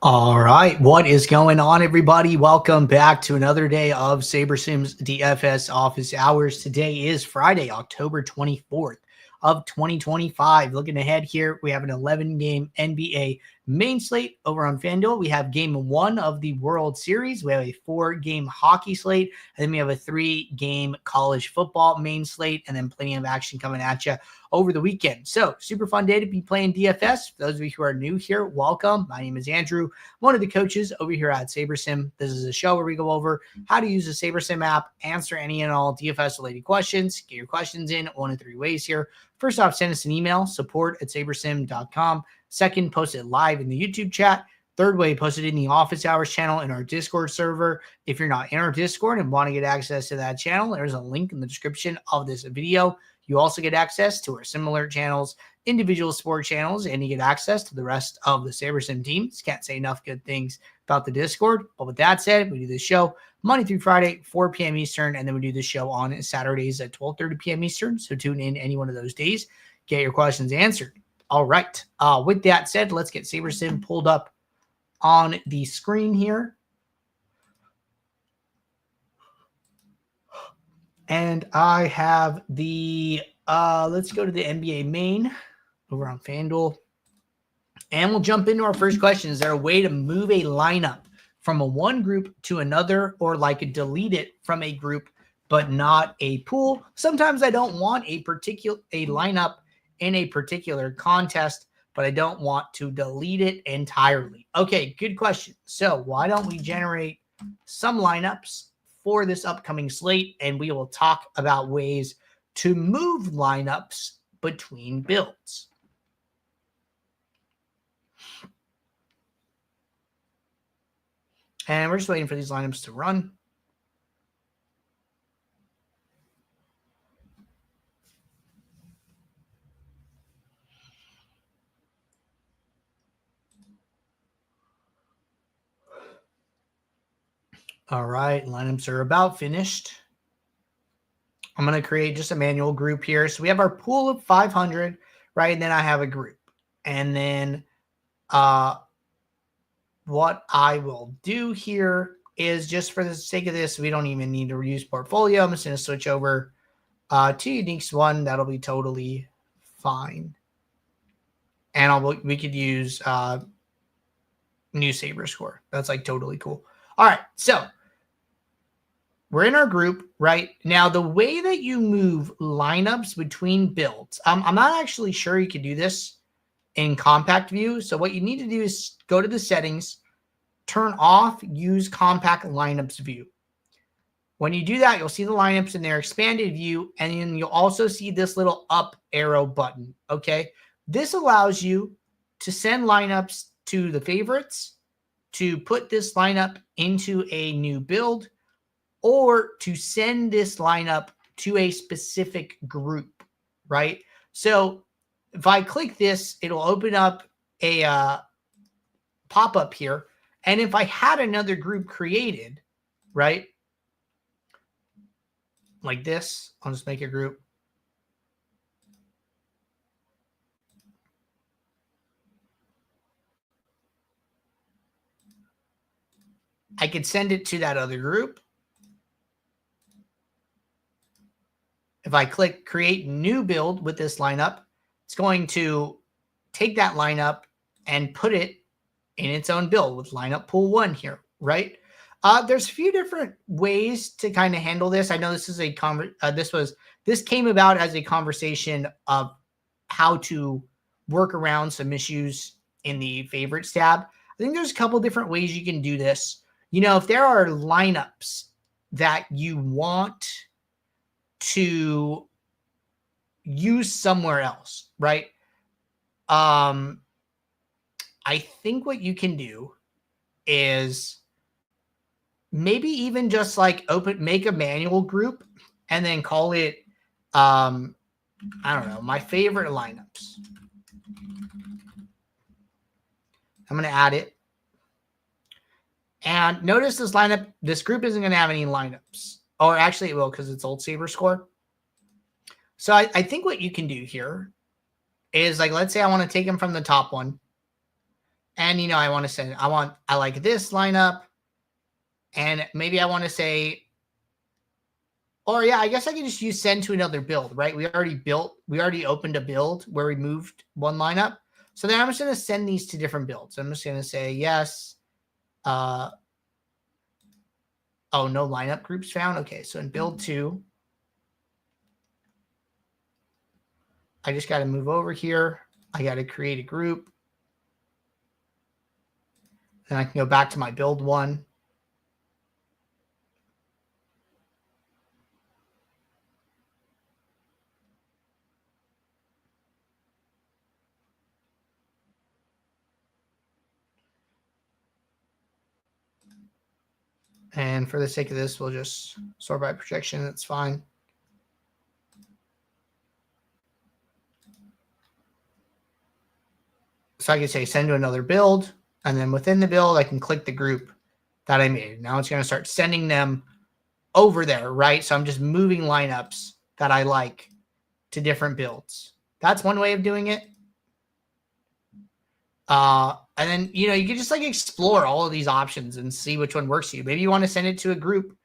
All right, what is going on, everybody? Welcome back to another day of SaberSim's DFS office hours. Today is Friday, October 24th of 2025. Looking ahead here, we have an 11-game NBA main slate over on FanDuel. We have game 1 of the World Series. We have a 4-game hockey slate, and then we have a 3-game college football main slate, and then plenty of action coming at you over the weekend. So super fun day to be playing DFS. For those of you who are new here, welcome. My name is Andrew, one of the coaches over here at SaberSim. This is a show where we go over how to use the SaberSim app, answer any and all DFS related questions. Get your questions in one of 3 ways here. First off, send us an email, support@sabersim.com. Second, post it live in the YouTube chat. Third way, post it in the office hours channel in our Discord server. If you're not in our Discord and want to get access to that channel, there's a link in the description of this video. You also get access to our similar channels, individual sport channels, and you get access to the rest of the SaberSim teams. Can't say enough good things about the Discord. But with that said, we do this show Monday through Friday, 4 p.m. Eastern, and then we do this show on Saturdays at 12:30 p.m. Eastern. So tune in any one of those days. Get your questions answered. All right. With that said, let's get SaberSim pulled up on the screen here. And I have the, let's go to the NBA main over on FanDuel. And we'll jump into our first question. Is there a way to move a lineup from a one group to another, or like delete it from a group, but not a pool? Sometimes I don't want a lineup in a particular contest, but I don't want to delete it entirely. Okay, good question. So why don't we generate some lineups for this upcoming slate, and we will talk about ways to move lineups between builds. And we're just waiting for these lineups to run. All right, lineups are about finished. I'm going to create just a manual group here. So we have our pool of 500, right? And then I have a group. And then what I will do here is, just for the sake of this, we don't even need to use portfolio. I'm just going to switch over to Uniques 1. That'll be totally fine. And we could use new Saber score. That's like totally cool. All right, so we're in our group right now. The way that you move lineups between builds, I'm not actually sure you can do this in compact view. So what you need to do is go to the settings, turn off use compact lineups view. When you do that, you'll see the lineups in their expanded view, and then you'll also see this little up arrow button. Okay, this allows you to send lineups to the favorites, to put this lineup into a new build, or to send this lineup to a specific group, right? So if I click this, it'll open up a pop-up here. And if I had another group created, right, like this, I'll just make a group. I could send it to that other group. If I click create new build with this lineup, it's going to take that lineup and put it in its own build with lineup pool 1 here, right? There's a few different ways to kind of handle this. I know this is this came about as a conversation of how to work around some issues in the favorites tab. I think there's a couple different ways you can do this. You know, if there are lineups that you want to use somewhere else, right? I think what you can do is maybe even just like make a manual group and then call it, I don't know, my favorite lineups. I'm going to add it. And notice this lineup, this group isn't going to have any lineups. Or actually it will, because it's old Saber score. So I think what you can do here is, like, let's say I want to take them from the top one. And, you know, I want to send, I like this lineup. And maybe I want to say, or yeah, I guess I can just use send to another build, right? We already opened a build where we moved one lineup. So then I'm just going to send these to different builds. I'm just going to say, yes. Oh, no lineup groups found. Okay. So in build 2, I just got to move over here. I got to create a group. Then I can go back to my build 1. And for the sake of this, we'll just sort by projection. That's fine. So I can say send to another build. And then within the build, I can click the group that I made. Now it's going to start sending them over there, right? So I'm just moving lineups that I like to different builds. That's one way of doing it. And then, you know, you can just like explore all of these options and see which one works for you. Maybe you want to send it to a group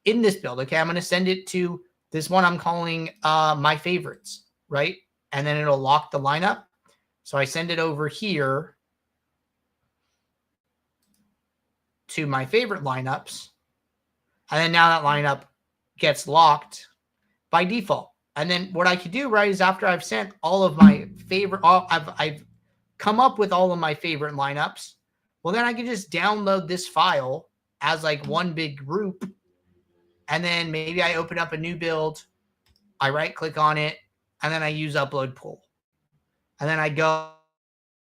in this build. Okay, I'm going to send it to this one I'm calling my favorites, right? And then it'll lock the lineup. So I send it over here to my favorite lineups. And then now that lineup gets locked by default. And then what I could do, right, is after I've sent all of my favorite, I've come up with all of my favorite lineups. Well, then I can just download this file as like one big group. And then maybe I open up a new build. I right click on it. And then I use upload pull. And then I go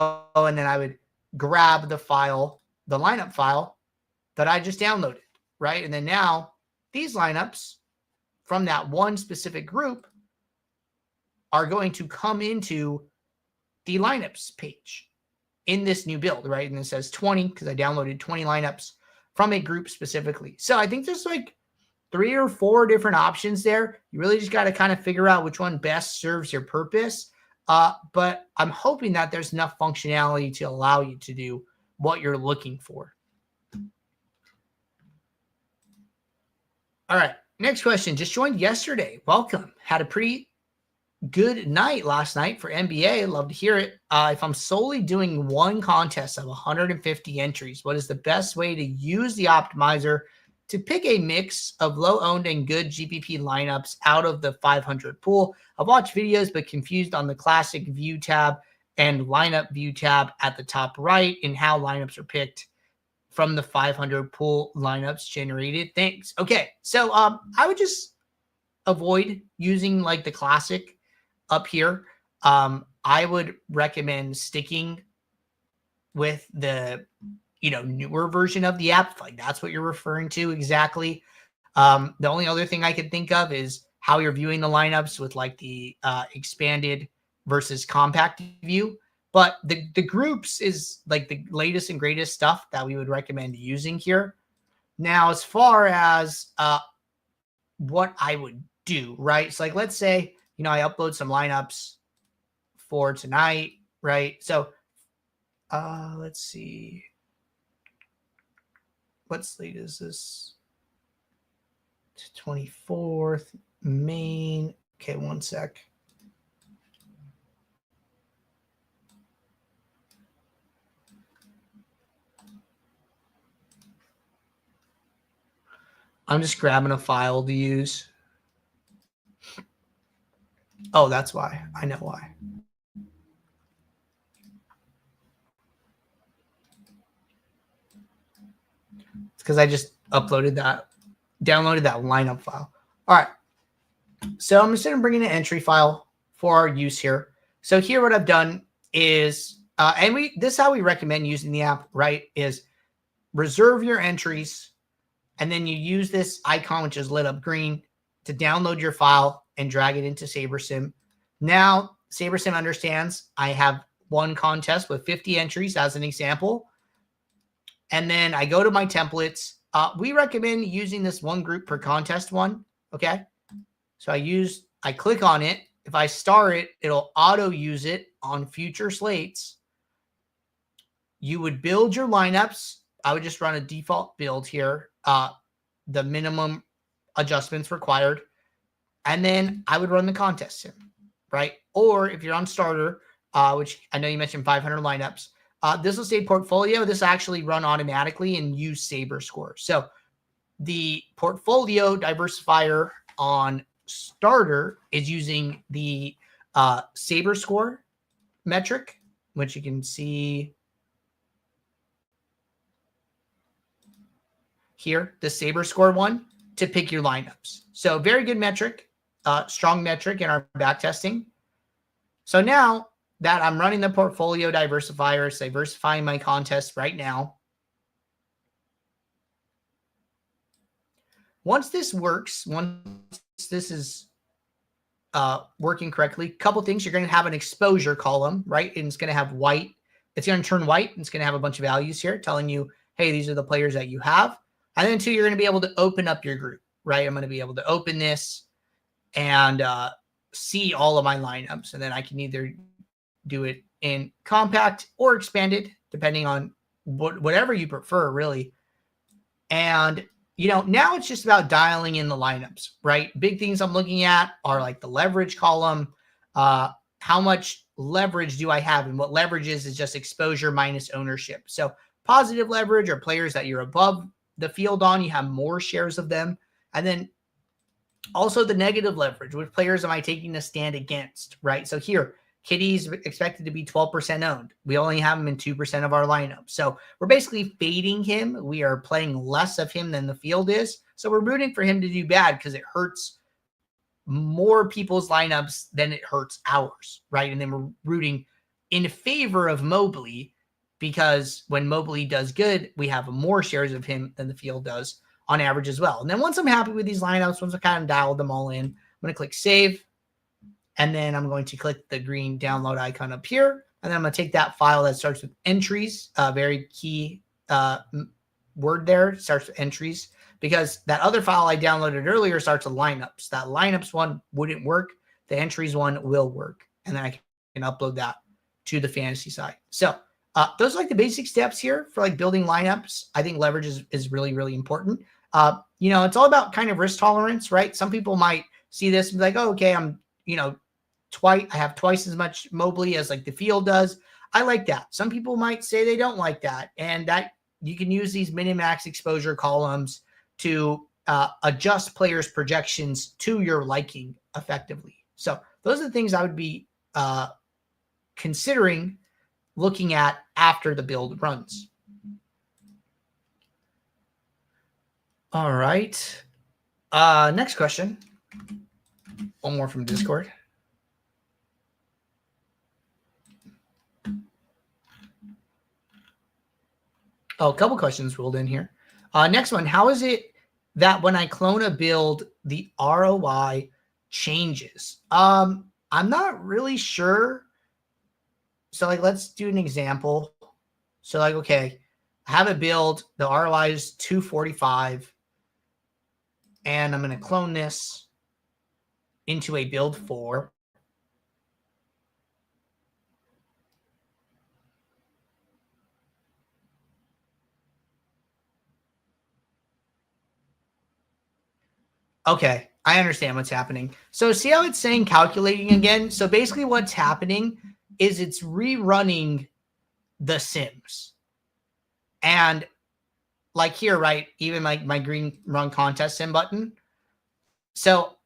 and then I would grab the file, the lineup file that I just downloaded, right? And then now these lineups from that one specific group are going to come into the lineups page in this new build, right? And it says 20 because I downloaded 20 lineups from a group specifically. So I think there's like 3 or 4 different options there. You really just got to kind of figure out which one best serves your purpose. But I'm hoping that there's enough functionality to allow you to do what you're looking for. All right. Next question. Just joined yesterday. Welcome. Had a pretty good night last night for NBA. Love to hear it. If I'm solely doing one contest of 150 entries, what is the best way to use the optimizer to pick a mix of low-owned and good GPP lineups out of the 500 pool? I've watched videos but confused on the classic view tab and lineup view tab at the top right and how lineups are picked from the 500 pool lineups generated. Thanks. Okay, so I would just avoid using like the classic up here. I would recommend sticking with the, you know, newer version of the app. Like that's what you're referring to exactly. The only other thing I could think of is how you're viewing the lineups with like the expanded versus compact view. But the groups is like the latest and greatest stuff that we would recommend using here. Now, as far as what I would do, right? So like, let's say, you know, I upload some lineups for tonight, right? So let's see. What slate is this? 24th, main. Okay, one sec. I'm just grabbing a file to use. Oh, that's why. I know why. It's because I just downloaded that lineup file. All right. So I'm just going to bring in an entry file for our use here. So here what I've done is, this is how we recommend using the app, right, is reserve your entries, and then you use this icon, which is lit up green, to download your file and drag it into SaberSim. Now, SaberSim understands I have one contest with 50 entries as an example. And then I go to my templates. We recommend using this one group per contest one, okay? So I click on it. If I star it, it'll auto use it on future slates. you would build your lineups. I would just run a default build here, the minimum adjustments required, and then I would run the contest sim, right? Or if you're on starter, which I know you mentioned 500 lineups, this will say portfolio. This will actually run automatically and use Saber score. So the portfolio diversifier on starter is using the Saber score metric, which you can see here, the Saber score one, to pick your lineups. So very good metric, strong metric in our back testing. So now that I'm running the portfolio diversifier, it's diversifying my contests right now. Once this works, once this is working correctly, a couple things, you're going to have an exposure column, right? And it's going to have white. It's going to turn white. And it's going to have a bunch of values here telling you, hey, these are the players that you have. And then two, you're going to be able to open up your group, right? I'm going to be able to open this and see all of my lineups. And then I can either do it in compact or expanded, depending on whatever you prefer, really. And now it's just about dialing in the lineups, right? Big things I'm looking at are like the leverage column. How much leverage do I have? And what leverage is just exposure minus ownership. So positive leverage are players that you're above the field on. You have more shares of them. And then also the negative leverage. Which players am I taking a stand against, right? So here, Kitty's expected to be 12% owned. We only have him in 2% of our lineup. So we're basically fading him. We are playing less of him than the field is. So we're rooting for him to do bad because it hurts more people's lineups than it hurts ours, right? And then we're rooting in favor of Mobley because when Mobley does good, we have more shares of him than the field does on average as well. And then once I'm happy with these lineups, once I kind of dialed them all in, I'm going to click save. And then I'm going to click the green download icon up here. And then I'm going to take that file that starts with entries, very key word there, starts with entries, because that other file I downloaded earlier starts with lineups. That lineups one wouldn't work. The entries one will work. And then I can upload that to the fantasy side. So those are like the basic steps here for like building lineups. I think leverage is really, really important. It's all about kind of risk tolerance, right? Some people might see this and be like, oh, okay, I'm, I have twice as much Mobley as like the field does. I like that. Some people might say they don't like that. And that you can use these minimax exposure columns to adjust players' projections to your liking effectively. So those are the things I would be considering looking at after the build runs. All right. Next question. One more from Discord. Oh, a couple questions rolled in here. Next one. How is it that when I clone a build, the ROI changes? I'm not really sure. So let's do an example. So okay, I have a build. The ROI is 245. And I'm going to clone this into a build 4. Okay, I understand what's happening. So see how it's saying calculating again? So basically what's happening is it's rerunning the sims. And like here, right, even like my green run contest sim button. So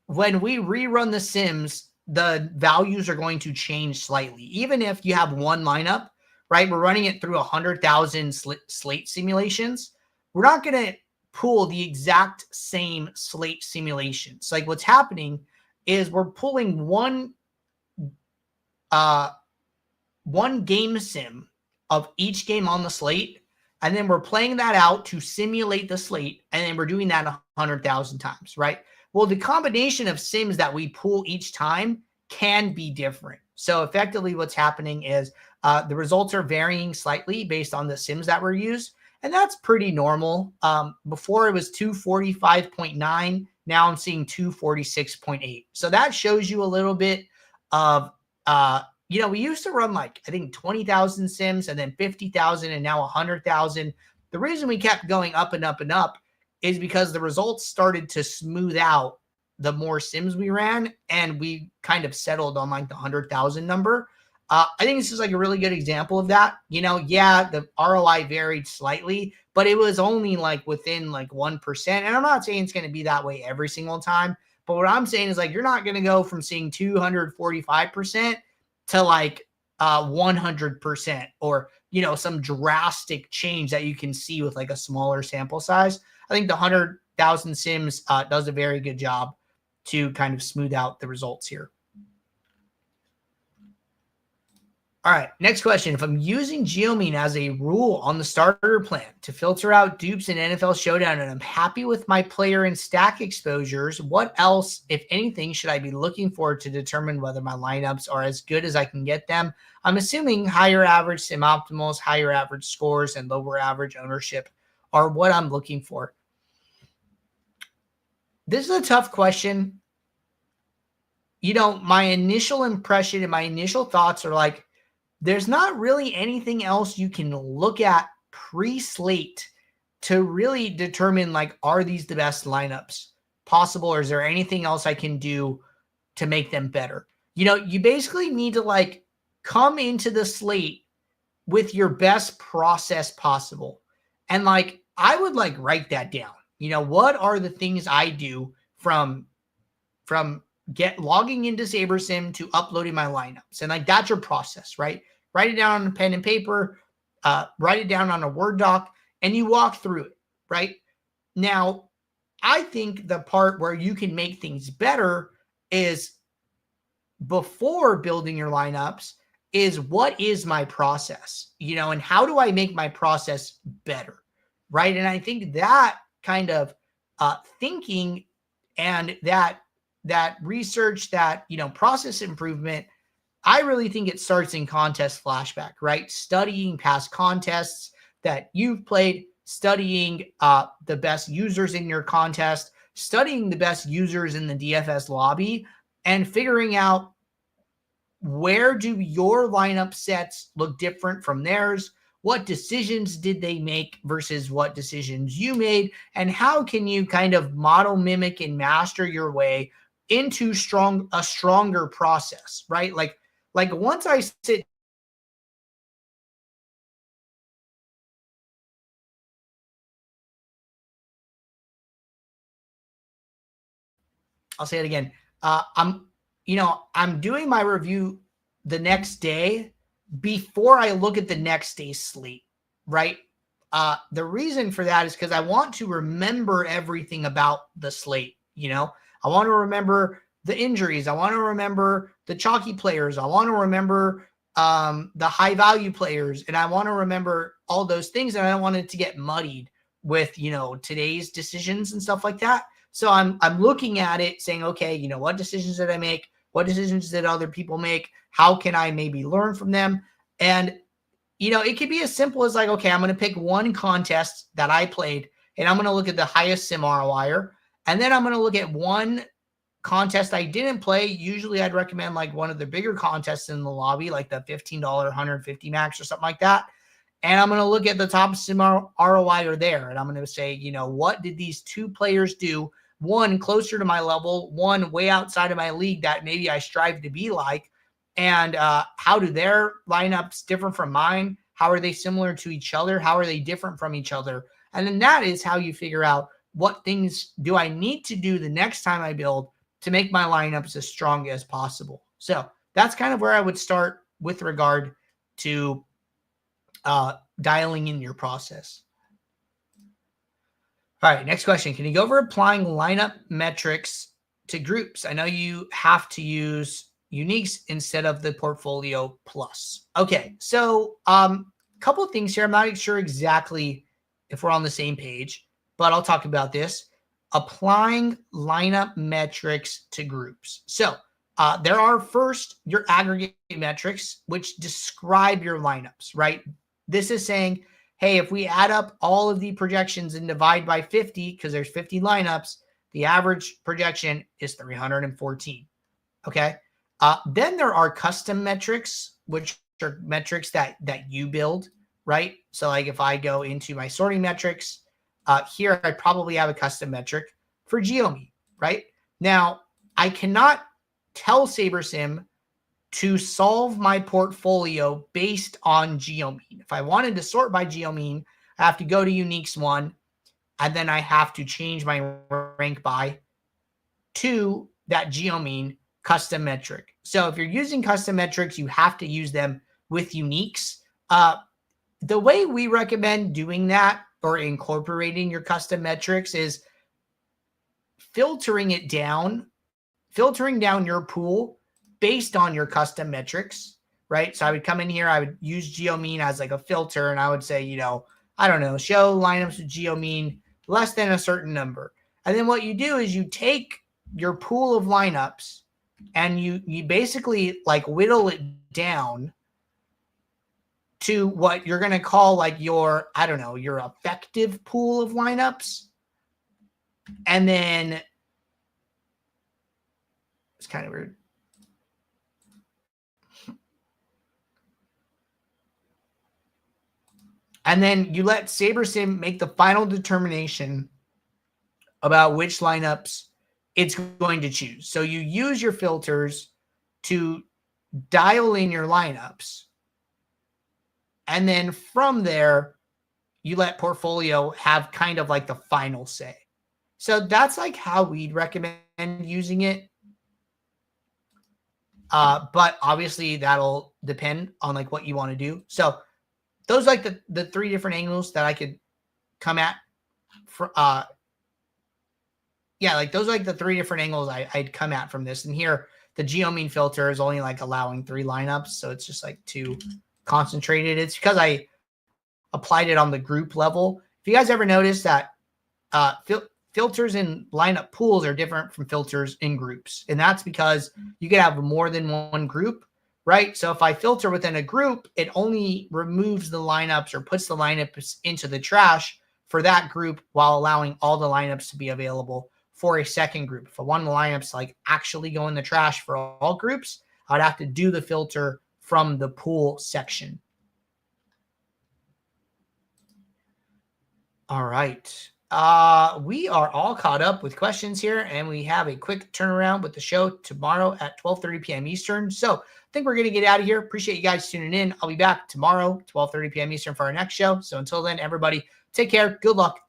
when we rerun the sims, the values are going to change slightly. Even if you have one lineup, right, we're running it through 100,000 slate simulations. We're not going to pull the exact same slate simulations. Like what's happening is we're pulling one game sim of each game on the slate, and then we're playing that out to simulate the slate, and then we're doing that 100,000 times, right? Well, the combination of sims that we pull each time can be different. So effectively what's happening is the results are varying slightly based on the sims that were used. And that's pretty normal. Before it was 245.9. Now I'm seeing 246.8. So that shows you a little bit of, we used to run like, I think 20,000 sims and then 50,000 and now 100,000. The reason we kept going up and up and up is because the results started to smooth out the more sims we ran, and we kind of settled on like the 100,000 number. I think this is like a really good example of that. Yeah, the ROI varied slightly, but it was only like within like 1%. And I'm not saying it's going to be that way every single time, but what I'm saying is like, you're not going to go from seeing 245% to like 100%, or, some drastic change that you can see with like a smaller sample size. I think the 100,000 sims does a very good job to kind of smooth out the results here. All right, next question. If I'm using geomean as a rule on the starter plan to filter out dupes in NFL Showdown and I'm happy with my player and stack exposures, what else, if anything, should I be looking for to determine whether my lineups are as good as I can get them? I'm assuming higher average sim optimals, higher average scores, and lower average ownership are what I'm looking for. This is a tough question. My initial impression and my initial thoughts are like, there's not really anything else you can look at pre-slate to really determine, like, are these the best lineups possible, or is there anything else I can do to make them better? You basically need to like come into the slate with your best process possible. And like, I would like write that down. What are the things I do from logging into SaberSim to uploading my lineups? And like, that's your process, right? Write it down on a pen and paper, write it down on a Word doc, and you walk through it, right? Now, I think the part where you can make things better is before building your lineups is, what is my process, and how do I make my process better, right? And I think that kind of thinking and that research, that, process improvement, I really think it starts in contest flashback, right? Studying past contests that you've played, studying the best users in your contest, studying the best users in the DFS lobby, and figuring out, where do your lineup sets look different from theirs? What decisions did they make versus what decisions you made? And how can you kind of model, mimic, and master your way into a stronger process, right? Like once I sit, I'll say it again. I'm doing my review the next day before I look at the next day's slate, right? The reason for that is because I want to remember everything about the slate. I want to remember the injuries. I want to remember the chalky players. I want to remember the high value players, and I want to remember all those things. And I don't want it to get muddied with, today's decisions and stuff like that. So I'm looking at it saying, okay, what decisions did I make? What decisions did other people make? How can I maybe learn from them? And, it could be as simple as like, okay, I'm going to pick one contest that I played, and I'm going to look at the highest sim ROI, and then I'm going to look at one contest I didn't play. Usually I'd recommend like one of the bigger contests in the lobby, like the $15 150 max or something like that. And I'm going to look at the top sim ROI there. And I'm going to say, what did these two players do? One closer to my level, one way outside of my league that maybe I strive to be like. And how do their lineups differ from mine? How are they similar to each other? How are they different from each other? And then that is how you figure out, what things do I need to do the next time I build to make my lineups as strong as possible. So that's kind of where I would start with regard to dialing in your process. All right, next question. Can you go over applying lineup metrics to groups? I know you have to use uniques instead of the portfolio plus. Okay, so couple of things here. I'm not sure exactly if we're on the same page, but I'll talk about this. Applying lineup metrics to groups. So there are first your aggregate metrics, which describe your lineups, right? This is saying, hey, if we add up all of the projections and divide by 50, because there's 50 lineups, the average projection is 314. Okay. Then there are custom metrics, which are metrics that you build, right? So like if I go into my sorting metrics, here I probably have a custom metric for geomean, right? Now, I cannot tell SaberSim to solve my portfolio based on geomean. If I wanted to sort by geomean, I have to go to uniques 1, and then I have to change my rank by to that geomean custom metric. So if you're using custom metrics, you have to use them with uniques. The way we recommend doing that or incorporating your custom metrics is filtering down your pool based on your custom metrics, right? So I would come in here, I would use geomean as like a filter, and I would say, I don't know, show lineups with geomean less than a certain number. And then what you do is you take your pool of lineups and you basically like whittle it down to what you're going to call like your, I don't know, your effective pool of lineups. And then it's kind of weird. And then you let SaberSim make the final determination about which lineups it's going to choose. So you use your filters to dial in your lineups. And then from there, you let portfolio have kind of like the final say. So that's like how we'd recommend using it. But obviously that'll depend on like what you want to do. So those are like the 3 different angles that I could come at. Like those are like the 3 different angles I'd come at from this. And here, the geomean filter is only like allowing 3 lineups. So it's just like too concentrated. It's because I applied it on the group level. If you guys ever notice that filters in lineup pools are different from filters in groups. And that's because you could have more than one group, right? So if I filter within a group, it only removes the lineups or puts the lineups into the trash for that group while allowing all the lineups to be available for a second group. If I want the lineups like actually go in the trash for all groups, I'd have to do the filter from the pool section. All right. We are all caught up with questions here, and we have a quick turnaround with the show tomorrow at 12:30 p.m. Eastern. So I think we're going to get out of here. Appreciate you guys tuning in. I'll be back tomorrow, 12:30 p.m. Eastern for our next show. So until then, everybody, take care. Good luck.